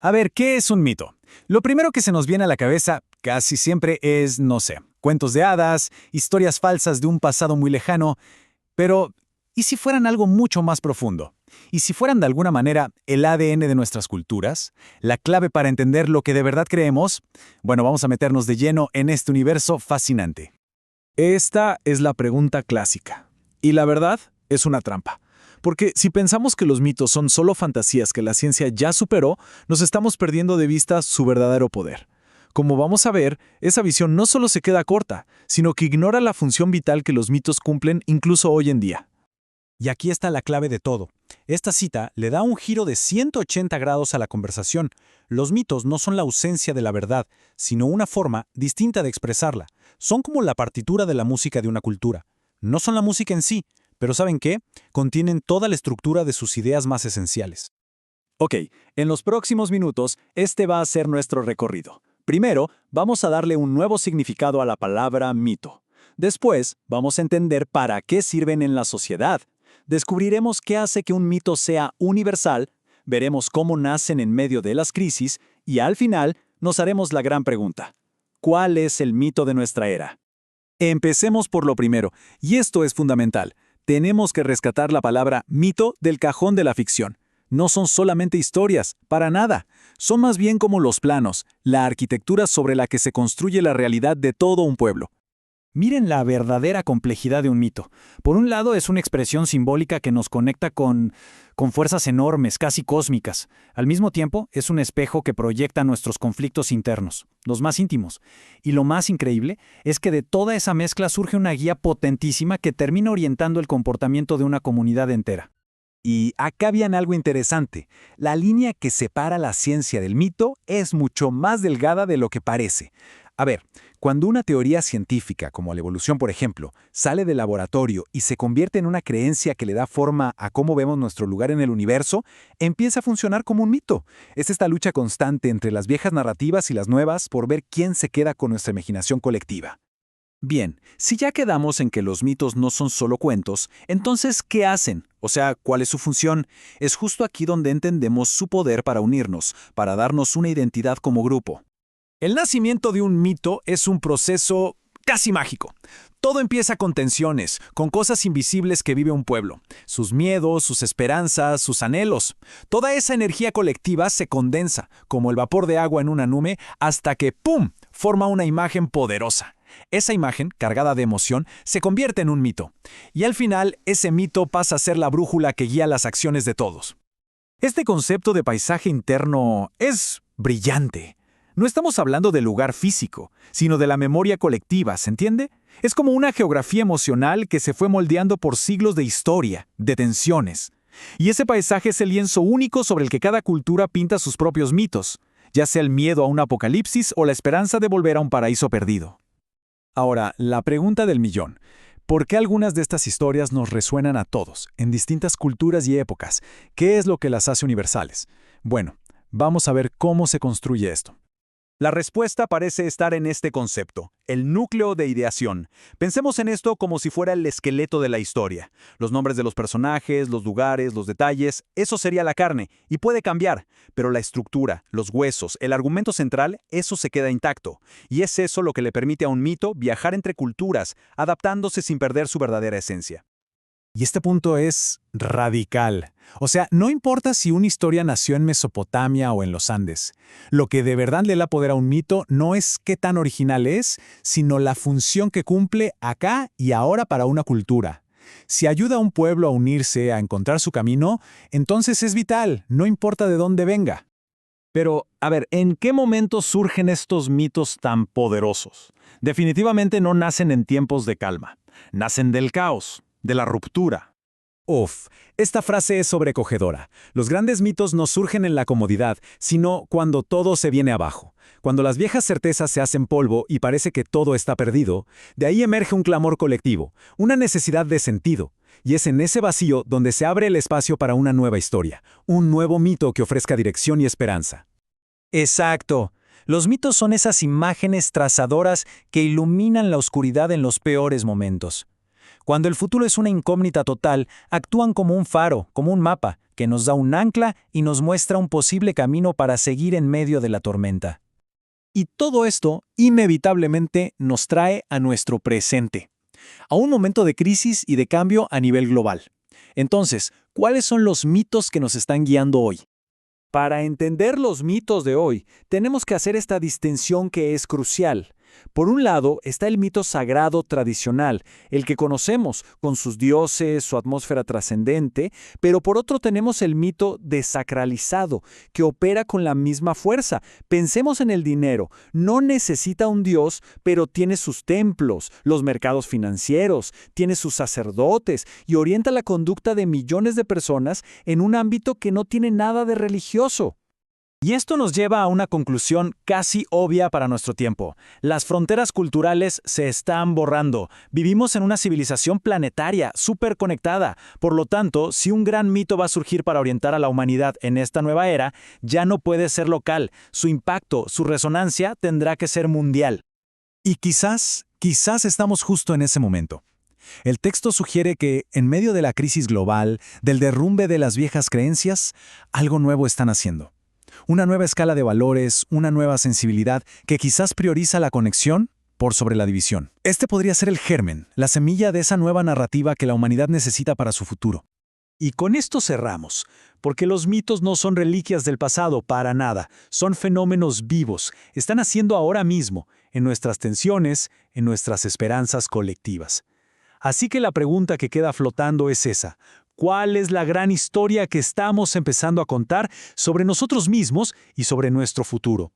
A ver, ¿qué es un mito? Lo primero que se nos viene a la cabeza casi siempre es, no sé, cuentos de hadas, historias falsas de un pasado muy lejano, pero ¿y si fueran algo mucho más profundo? ¿Y si fueran de alguna manera el ADN de nuestras culturas? ¿La clave para entender lo que de verdad creemos? Bueno, vamos a meternos de lleno en este universo fascinante. Esta es la pregunta clásica. Y la verdad es una trampa. Porque si pensamos que los mitos son solo fantasías que la ciencia ya superó, nos estamos perdiendo de vista su verdadero poder. Como vamos a ver, esa visión no solo se queda corta, sino que ignora la función vital que los mitos cumplen incluso hoy en día. Y aquí está la clave de todo. Esta cita le da un giro de 180 grados a la conversación. Los mitos no son la ausencia de la verdad, sino una forma distinta de expresarla. Son como la partitura de la música de una cultura. No son la música en sí, pero ¿saben qué? Contienen toda la estructura de sus ideas más esenciales. Ok, en los próximos minutos, este va a ser nuestro recorrido. Primero, vamos a darle un nuevo significado a la palabra mito. Después, vamos a entender para qué sirven en la sociedad. Descubriremos qué hace que un mito sea universal, veremos cómo nacen en medio de las crisis y al final nos haremos la gran pregunta: ¿cuál es el mito de nuestra era? Empecemos por lo primero, y esto es fundamental. Tenemos que rescatar la palabra mito del cajón de la ficción. No son solamente historias, para nada. Son más bien como los planos, la arquitectura sobre la que se construye la realidad de todo un pueblo. Miren la verdadera complejidad de un mito. Por un lado, es una expresión simbólica que nos conecta con fuerzas enormes, casi cósmicas. Al mismo tiempo, es un espejo que proyecta nuestros conflictos internos, los más íntimos. Y lo más increíble es que de toda esa mezcla surge una guía potentísima que termina orientando el comportamiento de una comunidad entera. Y acá viene algo interesante. La línea que separa la ciencia del mito es mucho más delgada de lo que parece. A ver, cuando una teoría científica, como la evolución por ejemplo, sale del laboratorio y se convierte en una creencia que le da forma a cómo vemos nuestro lugar en el universo, empieza a funcionar como un mito. Es esta lucha constante entre las viejas narrativas y las nuevas por ver quién se queda con nuestra imaginación colectiva. Bien, si ya quedamos en que los mitos no son solo cuentos, entonces, ¿qué hacen? O sea, ¿cuál es su función? Es justo aquí donde entendemos su poder para unirnos, para darnos una identidad como grupo. El nacimiento de un mito es un proceso casi mágico. Todo empieza con tensiones, con cosas invisibles que vive un pueblo. Sus miedos, sus esperanzas, sus anhelos. Toda esa energía colectiva se condensa, como el vapor de agua en una nube, hasta que ¡pum!, forma una imagen poderosa. Esa imagen, cargada de emoción, se convierte en un mito. Y al final, ese mito pasa a ser la brújula que guía las acciones de todos. Este concepto de paisaje interno es brillante. No estamos hablando del lugar físico, sino de la memoria colectiva, ¿se entiende? Es como una geografía emocional que se fue moldeando por siglos de historia, de tensiones. Y ese paisaje es el lienzo único sobre el que cada cultura pinta sus propios mitos, ya sea el miedo a un apocalipsis o la esperanza de volver a un paraíso perdido. Ahora, la pregunta del millón. ¿Por qué algunas de estas historias nos resuenan a todos, en distintas culturas y épocas? ¿Qué es lo que las hace universales? Bueno, vamos a ver cómo se construye esto. La respuesta parece estar en este concepto, el núcleo de ideación. Pensemos en esto como si fuera el esqueleto de la historia. Los nombres de los personajes, los lugares, los detalles, eso sería la carne, y puede cambiar, pero la estructura, los huesos, el argumento central, eso se queda intacto. Y es eso lo que le permite a un mito viajar entre culturas, adaptándose sin perder su verdadera esencia. Y este punto es radical. O sea, no importa si una historia nació en Mesopotamia o en los Andes. Lo que de verdad le da poder a un mito no es qué tan original es, sino la función que cumple acá y ahora para una cultura. Si ayuda a un pueblo a unirse, a encontrar su camino, entonces es vital, no importa de dónde venga. Pero, a ver, ¿en qué momento surgen estos mitos tan poderosos? Definitivamente no nacen en tiempos de calma. Nacen del caos, de la ruptura. Esta frase es sobrecogedora. Los grandes mitos no surgen en la comodidad, sino cuando todo se viene abajo. Cuando las viejas certezas se hacen polvo y parece que todo está perdido, de ahí emerge un clamor colectivo, una necesidad de sentido. Y es en ese vacío donde se abre el espacio para una nueva historia, un nuevo mito que ofrezca dirección y esperanza. Exacto. Los mitos son esas imágenes trazadoras que iluminan la oscuridad en los peores momentos. Cuando el futuro es una incógnita total, actúan como un faro, como un mapa, que nos da un ancla y nos muestra un posible camino para seguir en medio de la tormenta. Y todo esto, inevitablemente, nos trae a nuestro presente, a un momento de crisis y de cambio a nivel global. Entonces, ¿cuáles son los mitos que nos están guiando hoy? Para entender los mitos de hoy, tenemos que hacer esta distinción que es crucial. Por un lado está el mito sagrado tradicional, el que conocemos, con sus dioses, su atmósfera trascendente, pero por otro tenemos el mito desacralizado, que opera con la misma fuerza. Pensemos en el dinero, no necesita un dios, pero tiene sus templos, los mercados financieros, tiene sus sacerdotes y orienta la conducta de millones de personas en un ámbito que no tiene nada de religioso. Y esto nos lleva a una conclusión casi obvia para nuestro tiempo. Las fronteras culturales se están borrando. Vivimos en una civilización planetaria, súper conectada. Por lo tanto, si un gran mito va a surgir para orientar a la humanidad en esta nueva era, ya no puede ser local. Su impacto, su resonancia tendrá que ser mundial. Y quizás estamos justo en ese momento. El texto sugiere que, en medio de la crisis global, del derrumbe de las viejas creencias, algo nuevo están haciendo. Una nueva escala de valores, una nueva sensibilidad que quizás prioriza la conexión por sobre la división. Este podría ser el germen, la semilla de esa nueva narrativa que la humanidad necesita para su futuro. Y con esto cerramos, porque los mitos no son reliquias del pasado para nada, son fenómenos vivos, están haciendo ahora mismo, en nuestras tensiones, en nuestras esperanzas colectivas. Así que la pregunta que queda flotando es esa: ¿cuál es la gran historia que estamos empezando a contar sobre nosotros mismos y sobre nuestro futuro?